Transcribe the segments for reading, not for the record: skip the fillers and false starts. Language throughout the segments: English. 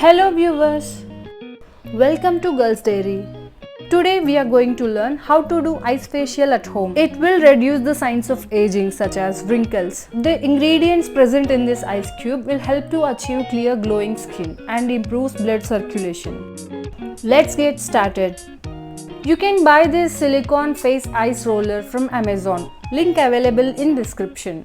Hello viewers, welcome to Girls Dairy. Today we are going to learn how to do ice facial at home. It will reduce the signs of aging such as wrinkles. The ingredients present in this ice cube will help to achieve clear glowing skin and improves blood circulation. Let's get started. You can buy this silicone face ice roller from Amazon. Link available in description.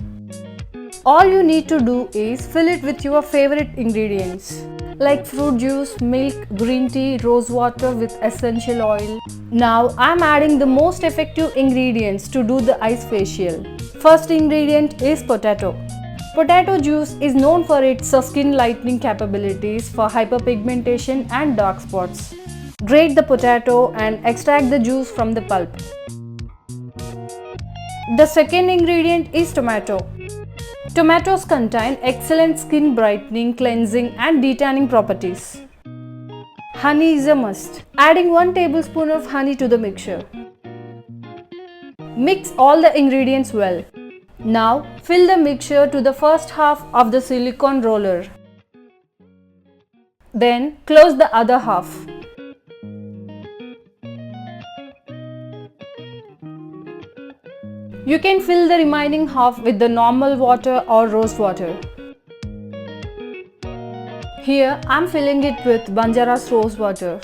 All you need to do is fill it with your favorite ingredients like fruit juice, milk, green tea, rose water with essential oil. Now I'm adding the most effective ingredients to do the ice facial. First ingredient is potato. Potato juice is known for its skin lightening capabilities for hyperpigmentation and dark spots. Grate the potato and extract the juice from the pulp. The second ingredient is tomato. Tomatoes contain excellent skin brightening, cleansing and detanning properties. Honey is a must. Adding 1 tablespoon of honey to the mixture. Mix all the ingredients well. Now fill the mixture to the first half of the silicone roller. Then close the other half. You can fill the remaining half with the normal water or rose water. Here I am filling it with Banjara's rose water.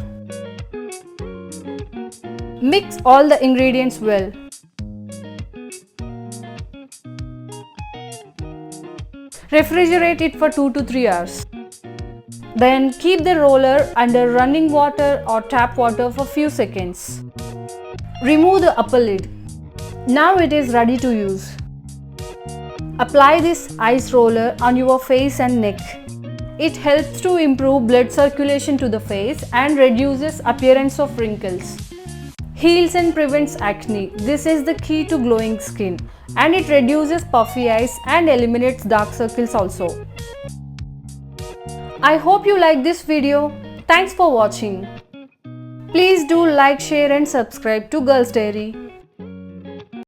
Mix all the ingredients well. Refrigerate it for 2 to 3 hours. Then keep the roller under running water or tap water for few seconds. Remove the upper lid. Now it is ready to use. Apply this ice roller on your face and neck. It helps to improve blood circulation to the face and reduces appearance of wrinkles. Heals and prevents acne. This is the key to glowing skin, and it reduces puffy eyes and eliminates dark circles also. I hope you like this video. Thanks for watching. Please do like, share and subscribe to Girls Dairy.